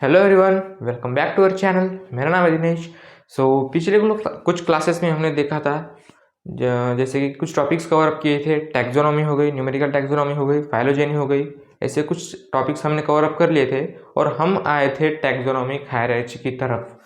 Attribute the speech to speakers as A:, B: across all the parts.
A: Hello everyone, welcome back to our channel. मेरा नाम है दिनेश। पिछले कुछ क्लासेस में हमने देखा था जैसे कि कुछ टॉपिक्स कवर अप किए थे। टैक्सोनॉमी हो गई, न्यूमेरिकल टैक्सोनॉमी हो गई, फाइलोजेनी हो गई, ऐसे कुछ टॉपिक्स हमने कवर अप कर लिए थे और हम आए थे टैक्सोनॉमिक हायरार्ची की तरफ।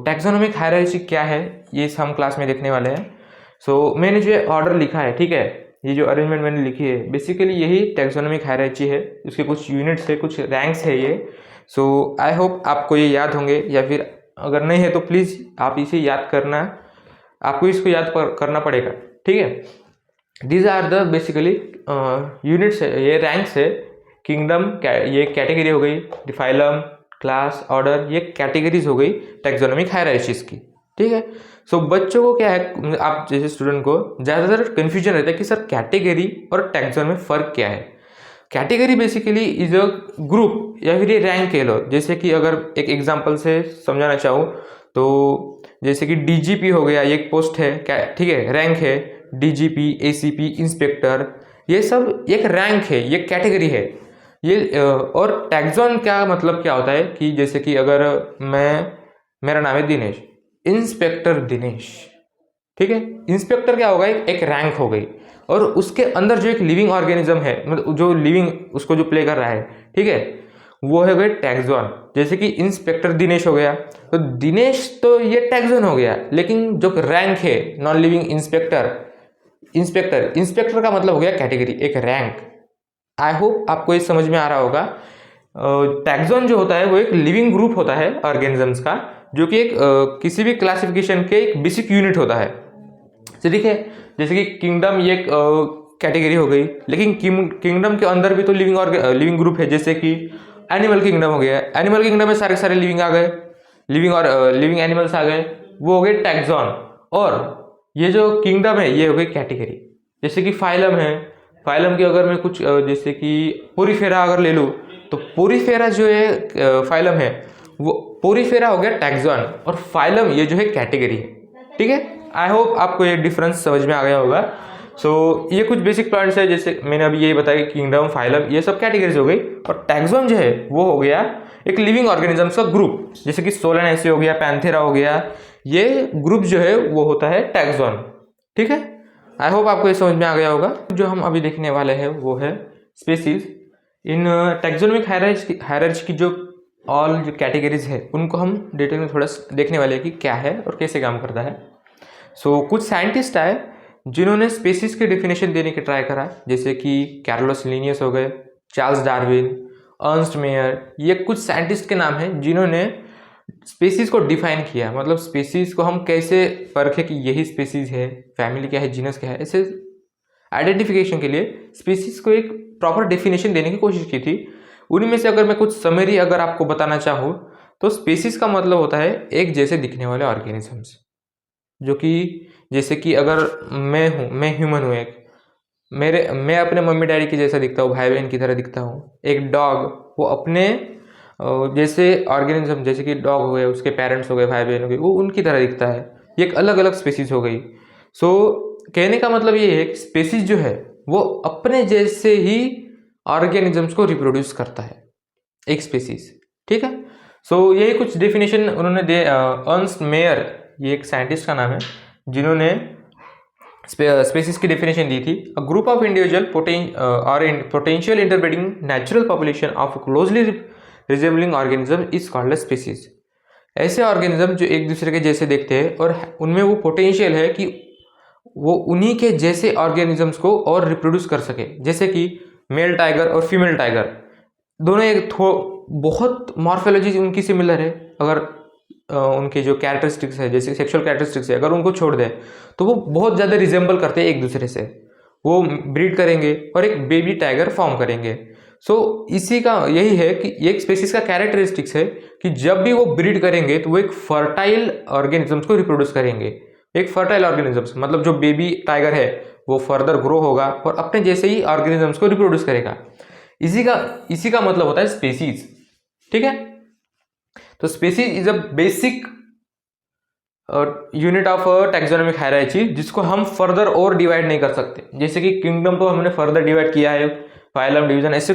A: टैक्सोनॉमिक हायरार्ची क्या है ये हम क्लास में देखने वाले हैं। मैंने जो ऑर्डर लिखा है, ठीक है, ये जो अरेंजमेंट मैंने लिखी है बेसिकली यही टैक्सोनॉमिक हायरार्ची है। उसके कुछ यूनिट्स है, कुछ रैंक्स है ये। आई होप आपको ये याद होंगे, या फिर अगर नहीं है तो प्लीज़ आप इसे याद करना, आपको इसको करना पड़ेगा, ठीक है। These are the basically units है, ये रैंक्स है। किंगडम ये कैटेगरी हो गई, फाइलम, क्लास, ऑर्डर, ये कैटेगरीज हो गई टैक्सोनॉमिक हायरार्चीज की, ठीक है। बच्चों को क्या है, आप जैसे स्टूडेंट को ज़्यादातर कन्फ्यूजन रहता है कि सर कैटेगरी और टैक्सोन में फ़र्क क्या है। Category basically is a group या फिर ये रैंक कह लो। जैसे कि अगर एक एग्जांपल से समझाना चाहूँ तो जैसे कि डीजीपी हो गया, ये एक पोस्ट है, ठीक है, रैंक है। डीजीपी, एसीपी, इंस्पेक्टर, ये सब एक रैंक है, ये कैटेगरी है ये। और टैक्सोन क्या मतलब क्या होता है कि जैसे कि अगर मेरा नाम है दिनेश, इंस्पेक्टर दिनेश, ठीक है। इंस्पेक्टर क्या होगा, एक रैंक हो गई, और उसके अंदर जो एक लिविंग ऑर्गेनिज्म है, मतलब जो लिविंग उसको जो प्ले कर रहा है, ठीक है, वो है गए टैक्सोन। जैसे कि इंस्पेक्टर दिनेश हो गया, तो दिनेश तो ये टैक्सोन हो गया, लेकिन जो रैंक है नॉन लिविंग इंस्पेक्टर का मतलब हो गया कैटेगरी, एक रैंक। आई होप आपको ये समझ में आ रहा होगा। टैक्सोन जो होता है वो एक लिविंग ग्रुप होता है ऑर्गेनिजम्स का, जो कि एक किसी भी क्लासिफिकेशन के एक बेसिक यूनिट होता है, ठीक है। जैसे कि किंगडम ये एक कैटेगरी हो गई, लेकिन किंगडम के अंदर भी तो लिविंग ग्रुप है। जैसे कि एनिमल किंगडम हो गया, एनिमल किंगडम में सारे सारे लिविंग आ गए, लिविंग एनिमल्स आ गए, वो हो गए टैक्सोन। और ये जो किंगडम है ये हो गई कैटेगरी। जैसे कि फाइलम है, फाइलम की अगर मैं कुछ जैसे कि पोरीफेरा अगर ले लूँ, तो पोरीफेरा जो है फाइलम है, वो पोरीफेरा हो गया टैक्सोन, और फाइलम ये जो है कैटेगरी है, ठीक है। आई होप आपको ये डिफरेंस समझ में आ गया होगा। ये कुछ बेसिक पॉइंट्स है, जैसे मैंने अभी यही बताया कि किंगडम, फाइलम, ये सब कैटेगरीज हो गई, और टैक्सोन जो है वो हो गया एक लिविंग ऑर्गेनिजम्स का ग्रुप। जैसे कि सोलेनेसी हो गया, पैंथेरा हो गया, ये ग्रुप जो है वो होता है टैक्सोन, ठीक है। आई होप आपको ये समझ में आ गया होगा। जो हम अभी देखने वाले हैं वो है स्पेसीज। इन टैक्सोनॉमिक हायरार्ची की जो ऑल जो कैटेगरीज है उनको हम डिटेल में थोड़ा देखने वाले हैं कि क्या है और कैसे काम करता है। कुछ साइंटिस्ट आए जिन्होंने स्पेसीज की डेफिनेशन देने की ट्राई करा, जैसे कि कैरोलस लिनियस हो गए, चार्ल्स डार्विन, अर्नस्ट मेयर, ये कुछ साइंटिस्ट के नाम हैं जिन्होंने स्पेसीज को डिफाइन किया। मतलब स्पेसीज को हम कैसे परखें कि यही स्पेसीज है, फैमिली क्या है, जीनस क्या है, ऐसे आइडेंटिफिकेशन के लिए स्पेसीज को एक प्रॉपर डेफिनेशन देने की कोशिश की थी। उन्हीं में से अगर मैं कुछ समरी अगर आपको बताना चाहूँ तो स्पेसीज का मतलब होता है एक जैसे दिखने वाले ऑर्गेनिजम्स, जो कि जैसे कि अगर मैं ह्यूमन हूँ, एक मैं अपने मम्मी डैडी की जैसा दिखता हूँ, भाई बहन की तरह दिखता हूँ। एक डॉग वो अपने जैसे ऑर्गेनिज्म, जैसे कि डॉग हो गए, उसके पेरेंट्स हो गए, भाई बहन हो गए, वो उनकी तरह दिखता है। ये एक अलग अलग स्पेसीज हो गई। कहने का मतलब ये है कि स्पेसीज जो है वो अपने जैसे ही ऑर्गेनिजम्स को रिप्रोड्यूस करता है, एक स्पेसीज, ठीक है। यही कुछ डेफिनेशन उन्होंने दे। अर्नस्ट मेयर, ये एक साइंटिस्ट का नाम है, जिन्होंने स्पेसीज की डेफिनेशन दी थी। A group of individual potential interbreeding natural population of closely resembling organism is called a species. ऐसे ऑर्गेनिज्म जो एक दूसरे के जैसे दिखते हैं और उनमें वो पोटेंशियल है कि वो उन्हीं के जैसे ऑर्गेनिजम्स को और रिप्रोड्यूस कर सके। जैसे कि मेल टाइगर और फीमेल टाइगर दोनों बहुत मॉर्फोलॉजी उनकी सिमिलर है। अगर उनके जो कैरेक्टरिस्टिक्स है, जैसे सेक्सुअल कैरेक्टरिस्टिक्स है, अगर उनको छोड़ दें तो वो बहुत ज़्यादा रिजेंबल करते हैं एक दूसरे से। वो ब्रीड करेंगे और एक बेबी टाइगर फॉर्म करेंगे। इसी का यही है कि एक स्पेसीज का कैरेक्टरिस्टिक्स है कि जब भी वो ब्रीड करेंगे तो वो एक फर्टाइल ऑर्गेनिजम्स को रिप्रोड्यूस करेंगे। एक फर्टाइल ऑर्गेनिजम्स मतलब जो बेबी टाइगर है वो फर्दर ग्रो होगा और अपने जैसे ही ऑर्गेनिजम्स को रिप्रोड्यूस करेगा। इसी का मतलब होता है स्पेसीज, ठीक है। Species is a basic unit of taxonomic hierarchy, जिसको हम फर्दर और डिवाइड नहीं कर सकते। जैसे कि किंगडम तो हमने फर्दर डिवाइड किया है, फाइलम, डिवीजन, ऐसे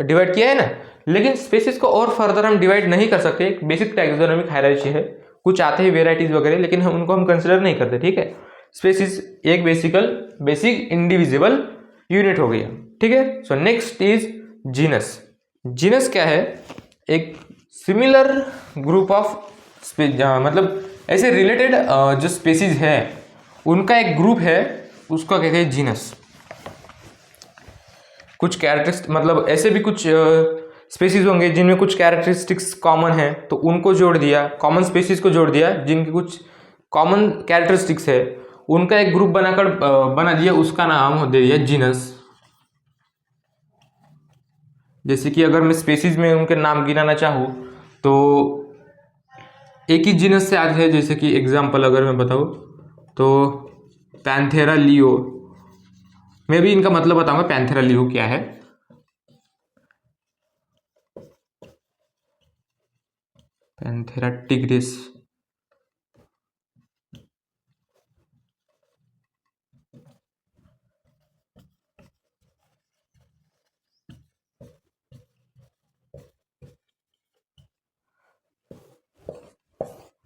A: डिवाइड किया है ना, लेकिन स्पेसीज को और फर्दर हम डिवाइड नहीं कर सकते, एक बेसिक टैक्सोनॉमिक हायरार्ची है, कुछ आते हैं वेराइटीज वगैरह, लेकिन हम उनको हम कंसिडर नहीं करते, ठीक है। स्पेसीज एक बेसिक इंडिविजिबल यूनिट हो गया, ठीक है। So next is genus. Genus क्या है? एक सिमिलर ग्रुप ऑफ मतलब ऐसे रिलेटेड जो स्पेसीज है उनका एक ग्रुप है, उसको कहते हैं जीनस। कुछ कैरेक्टरिस्टिक मतलब ऐसे भी कुछ स्पेसीज होंगे जिनमें कुछ कैरेक्टरिस्टिक्स कॉमन है, तो उनको जोड़ दिया, कॉमन स्पेसीज को जोड़ दिया जिनकी कुछ कॉमन कैरेक्टरिस्टिक्स है, उनका एक ग्रुप बनाकर बना दिया, उसका नाम दे दिया जीनस। जैसे कि अगर मैं स्पेसीज में उनके नाम गिनाना चाहूँ तो एक ही जीनस से आते हैं, जैसे कि एग्जांपल अगर मैं बताऊँ तो पैंथेरा लियो। मैं भी इनका मतलब बताऊंगा पैंथेरा लियो क्या है। पैंथेरा टिग्रिस,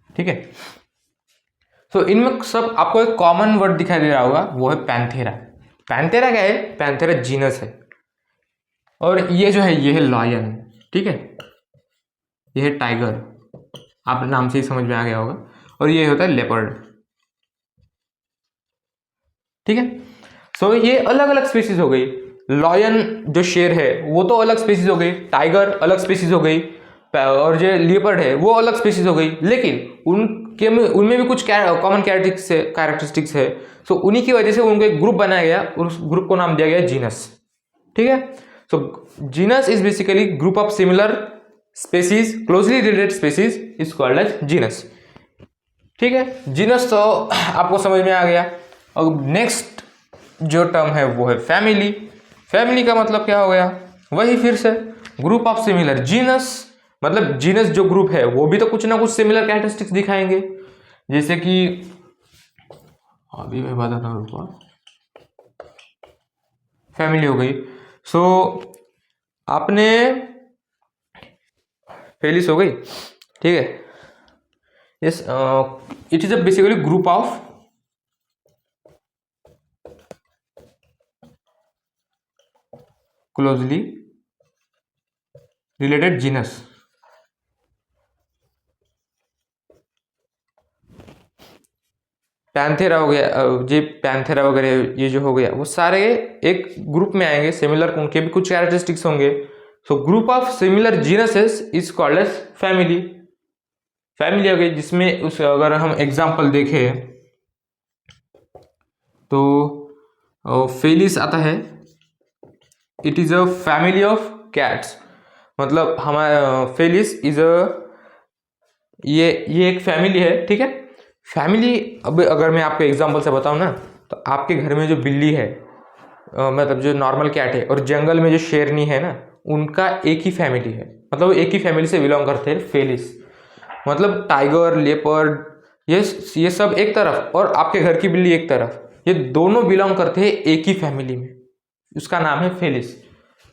A: ठीक है। तो इनमें सब आपको एक कॉमन वर्ड दिखाई दे रहा होगा, वो है पैंथेरा। पैंथेरा क्या है? पैंथेरा जीनस है। और ये जो है ये है लायन, ठीक है। ये है टाइगर, आप नाम से ही समझ में आ गया होगा। और ये होता है लेपर्ड, ठीक है। सो ये अलग अलग स्पीसीज हो गई। लॉयन जो शेर है वो तो अलग स्पीसीज हो गई, टाइगर अलग स्पीसीज हो गई, और जो लेपर्ड है वो अलग स्पीसीज हो गई, लेकिन उनमें भी कुछ कॉमन कैरेक्टरिस्टिक्स है। सो उन्हीं की वजह से उनको एक ग्रुप बनाया गया, उस ग्रुप को नाम दिया गया जीनस, ठीक है। So genus is basically group of similar species, closely related species is called as genus, ठीक है। जीनस तो आपको समझ में आ गया। अब नेक्स्ट जो टर्म है वो है फैमिली। फैमिली का मतलब क्या हो गया? वही फिर से ग्रुप ऑफ सिमिलर जीनस, मतलब जीनस जो ग्रुप है वो भी तो कुछ ना कुछ सिमिलर कैरेक्टरिस्टिक्स दिखाएंगे, जैसे कि अभी मैं बताता हूँ। फैमिली हो गई, सो आपने फेलिस हो गई, ठीक है। Yes, it is a basically group of closely related genus. Panthera हो गया, ये पैंथेरा वगैरह ये जो हो गया वो सारे एक ग्रुप में आएंगे, सिमिलर उनके भी कुछ कैरेक्टरिस्टिक्स होंगे। So group of similar genuses is called as family. Family हो गई, जिसमें उस अगर हम एग्जांपल देखें तो फेलिस आता है, it is a family of cats. मतलब हमारा फेलिस इज अ ये एक फैमिली है, ठीक है। फैमिली, अब अगर मैं आपको एग्जांपल से बताऊं ना, तो आपके घर में जो बिल्ली है, मतलब जो नॉर्मल कैट है, और जंगल में जो शेरनी है ना, उनका एक ही फैमिली है, मतलब एक ही फैमिली से बिलोंग करते हैं फेलिस। मतलब टाइगर, लेपर्ड, ये सब एक तरफ और आपके घर की बिल्ली एक तरफ, ये दोनों बिलोंग करते हैं एक ही फैमिली में, उसका नाम है फेलिस।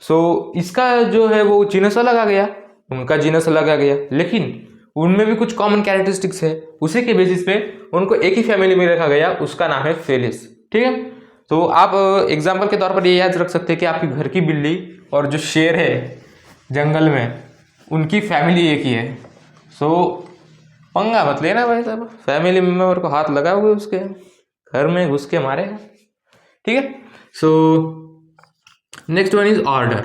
A: सो इसका जो है वो जीनस अलग आ गया, उनका जीनस अलग आ गया, लेकिन उनमें भी कुछ कॉमन कैरेक्टरिस्टिक्स है, उसी के बेसिस पे उनको एक ही फैमिली में रखा गया, उसका नाम है फेलिस, ठीक है। तो आप एग्जाम्पल के तौर पर ये याद रख सकते हैं कि आपकी घर की बिल्ली और जो शेर है जंगल में, उनकी फैमिली एक ही है। सो पंगा मत लेना भाई साहब, फैमिली मेम्बर को हाथ लगाओगे उसके घर में घुस के मारेगा, ठीक है। So next one is order.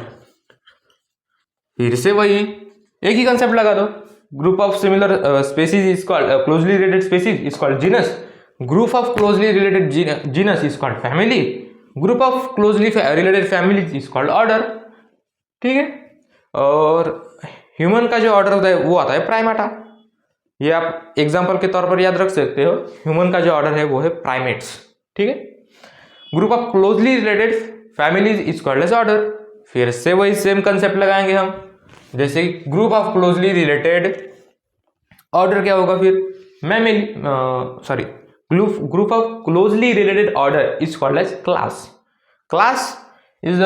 A: फिर से वही एक ही कंसेप्ट लगा दो, group of similar species is called closely related species is called genus, group of closely related genus is called family, group of closely related family is called order, ठीक है। और human का जो ऑर्डर होता है वो आता है प्राइमेटा, ये आप एग्जांपल के तौर पर याद रख सकते हो। ह्यूमन का जो ऑर्डर है वो है प्राइमेट्स, ठीक है। Group of closely related families is called as order. फिर से वही सेम कंसेप्ट लगाएंगे हम, जैसे group of closely related order क्या होगा फिर, mammalia, sorry, group of closely related order is called as class. Class is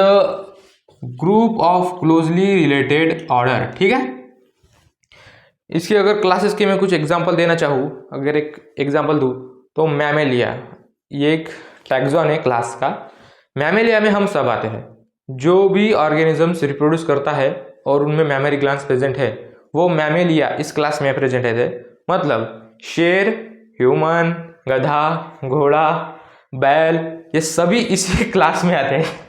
A: group of closely related order. ठीक है, इसकी अगर क्लासेस के मैं कुछ एग्जांपल देना चाहूँ, अगर एक एग्जांपल दूँ तो मैमेलिया, ये एक टैक्सॉन है क्लास का। मैमेलिया में हम सब आते हैं, जो भी ऑर्गेनिजम्स रिप्रोड्यूस करता है और उनमें मैमरी ग्लैंड्स प्रेजेंट है वो मैमेलिया इस क्लास में प्रेजेंट है। मतलब शेर, ह्यूमन, गधा, घोड़ा, बैल, ये सभी इसी क्लास में आते हैं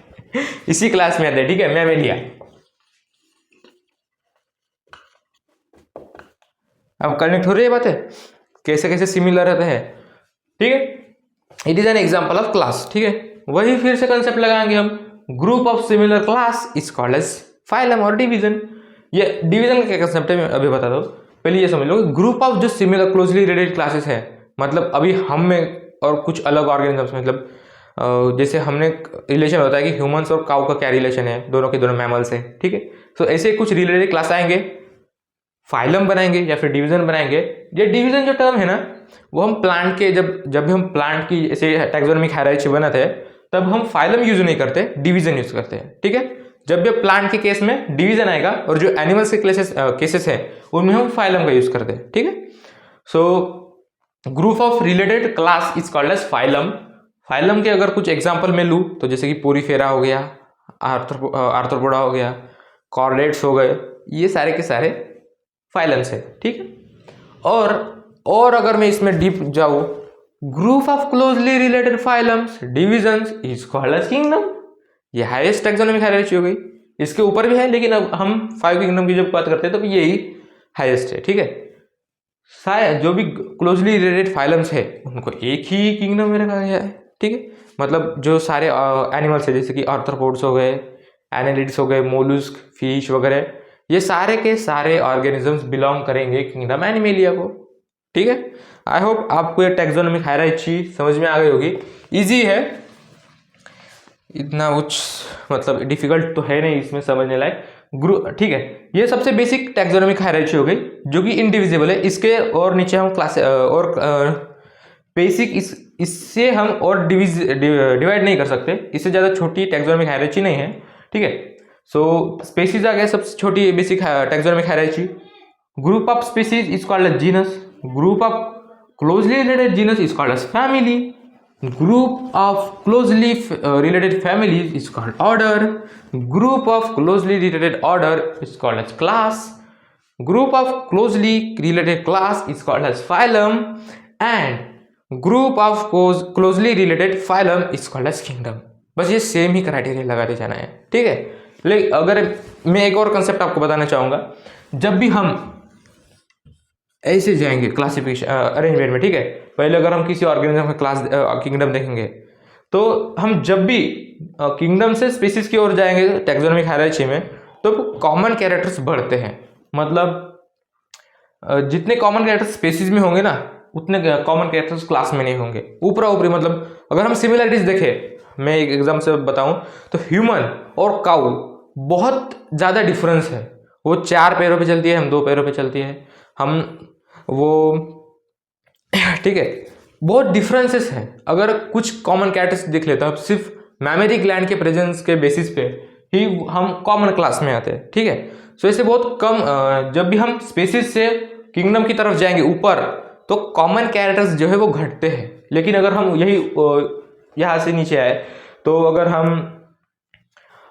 A: इसी क्लास में आते हैं। ठीक है, मैमेलिया। अब कनेक्ट हो रही है बातें, कैसे कैसे सिमिलर रहते हैं। ठीक है, it is an example of class. ठीक है, वही फिर से कंसेप्ट लगाएंगे हम, group of similar class is called as phylum और डिवीजन। ये डिवीजन का क्या कंसेप्ट है मैं अभी बता दो, पहले ये समझ लो। ग्रुप ऑफ जो सिमिलर क्लोजली रिलेटेड क्लासेस है, मतलब अभी हम में और कुछ अलग ऑर्गेनिजम्स, मतलब जैसे हमने रिलेशन होता है कि ह्यूमंस और काउ का क्या रिलेशन है, दोनों के दोनों मैमल्स हैं। ठीक है, तो ऐसे कुछ रिलेटेड क्लास आएंगे, फाइलम बनाएंगे या फिर डिवीजन बनाएंगे। ये डिवीजन जो टर्म है ना, वो हम प्लांट के जब भी हम प्लांट की ऐसे टैक्सोनॉमिक हायरार्की बनाते हैं तब हम फाइलम यूज नहीं करते, डिवीजन यूज करते हैं। ठीक है, जब भी प्लांट के केस में डिवीजन आएगा और जो एनिमल्स के केसेस है उनमें हम फाइलम का यूज करते हैं। ठीक है, so group of related class is called as phylum. Phylum के अगर कुछ एग्जांपल मैं लूँ तो जैसे कि पोरीफेरा हो गया, आर्थ्रोपोडा हो गया, कॉर्डेट्स हो गए, ये सारे के सारे फाइलम्स है। ठीक है, और अगर मैं इसमें डीप जाऊं, group of closely related phylums divisions is called as kingdom. ये हाईएस्ट टैक्सोनॉमिक हायरार्की हो गई, इसके ऊपर भी है लेकिन अब हम 5 किंगडम की जब बात करते हैं तो यही हाईएस्ट है। ठीक है, जो भी क्लोजली रिलेटेड फाइलम्स है उनको एक ही किंगडम में रखा गया है। ठीक है, मतलब जो सारे एनिमल्स है जैसे कि आर्थ्रोपोड्स हो गए, एनालिड्स हो गए, मोलुस्क, फिश वगैरह, ये सारे के सारे ऑर्गेनिजम्स बिलोंग करेंगे किंगडम एनिमेलिया को। ठीक है, आई होप आपको ये टैक्सोनॉमिक हायरार्की समझ में आ गई होगी। इजी है, इतना कुछ मतलब डिफिकल्ट तो है नहीं इसमें समझने लायक। ग्रुप, ठीक है, ये सबसे बेसिक टैक्सोनॉमिक हायरार्की हो गई जो कि इनडिविजिबल है। इसके और नीचे हम क्लास और बेसिक इससे हम और डिवाइड नहीं कर सकते, इससे ज़्यादा छोटी टैक्सोनॉमिक हायरार्की नहीं है। ठीक है, सो स्पेसीज आ गया सबसे छोटी basic taxonomic hierarchy. Group of species is called as genus, group of closely related genus is called as family, group of closely related families is called order, group of closely related order is called as class, group of closely related class is called as phylum, and group of closely related phylum is called as kingdom। बस ये same ही criteria लगाते जाना है। ठीक है, लेकिन अगर मैं एक और कंसेप्ट आपको बताना चाहूँगा, जब भी हम ऐसे जाएंगे क्लासिफिकेशन अरेंजमेंट में, ठीक है, पहले अगर हम किसी ऑर्गेनिज्म का क्लास किंगडम देखेंगे तो हम जब भी किंगडम से स्पीसीज की ओर जाएंगे टैक्सोनॉमिक हायरार्की में तो कॉमन कैरेक्टर्स बढ़ते हैं। मतलब जितने कॉमन कैरेक्टर्स स्पीसीज में होंगे ना उतने कॉमन कैरेक्टर्स क्लास में नहीं होंगे। ऊपरा ऊपरी मतलब अगर हम सिमिलरिटीज देखें, मैं एक एग्जाम से बताऊं तो ह्यूमन और काऊ बहुत ज़्यादा डिफरेंस है। वो 4 पैरों पे चलती है, हम 2 पैरों पे चलती है, हम वो ठीक है, बहुत डिफरेंसेस हैं। अगर कुछ कॉमन कैरेक्टर्स देख लेते हैं, अब सिर्फ मैमरी ग्लैंड के प्रेजेंस के बेसिस पे ही हम कॉमन क्लास में आते हैं। ठीक है, सो ऐसे बहुत कम जब भी हम स्पेसिस से किंगडम की तरफ जाएंगे ऊपर तो कॉमन कैरेक्टर्स जो है वो घटते हैं। लेकिन अगर हम यही यहाँ से नीचे आए तो अगर हम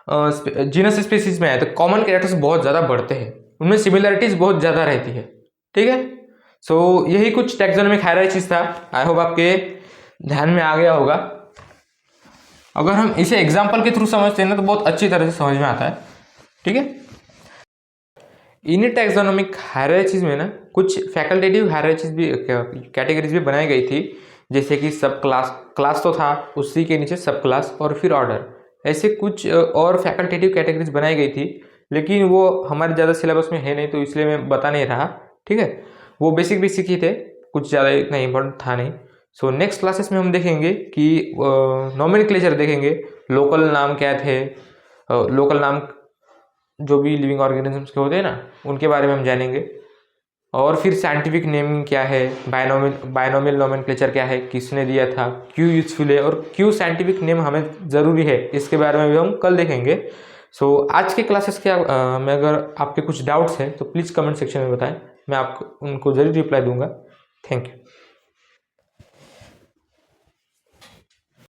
A: जीनस स्पीसीज में आए तो कॉमन कैरेक्टर्स बहुत ज़्यादा बढ़ते हैं, उनमें सिमिलरिटीज बहुत ज़्यादा रहती है। ठीक है, सो यही कुछ टैक्सोनॉमिक हायरार्कीज था। आई होप आपके ध्यान में आ गया होगा। अगर हम इसे एग्जाम्पल के थ्रू समझते हैं ना तो बहुत अच्छी तरह से समझ में आता है। ठीक है, इन टैक्सोनॉमिक हायरार्कीज में ना कुछ फैकल्टेटिव हायरार्कीज भी, कैटेगरीज भी बनाई गई थी, जैसे कि सब क्लास तो था, उसी के नीचे सब क्लास और फिर ऑर्डर, ऐसे कुछ और फैकल्टेटिव कैटेगरीज बनाई गई थी, लेकिन वो हमारे ज़्यादा सिलेबस में है नहीं तो इसलिए मैं बता नहीं रहा। ठीक है, वो बेसिक ही थे, कुछ ज़्यादा इतना इम्पोर्टेंट था नहीं। सो नेक्स्ट क्लासेस में हम देखेंगे कि नोमेनक्लेचर देखेंगे, लोकल नाम क्या थे, लोकल नाम जो भी लिविंग ऑर्गेनिजम्स के होते हैं ना उनके बारे में हम जानेंगे, और फिर साइंटिफिक नेमिंग क्या है, बायनोमियल नोमेनक्लेचर क्या है, किसने दिया था, क्यों यूजफुल है और क्यों साइंटिफिक नेम हमें ज़रूरी है, इसके बारे में भी हम कल देखेंगे। आज के क्लासेस के में अगर आपके कुछ डाउट्स हैं तो प्लीज़ कमेंट सेक्शन में बताएं, मैं आपको उनको ज़रूर रिप्लाई दूंगा। Thank you.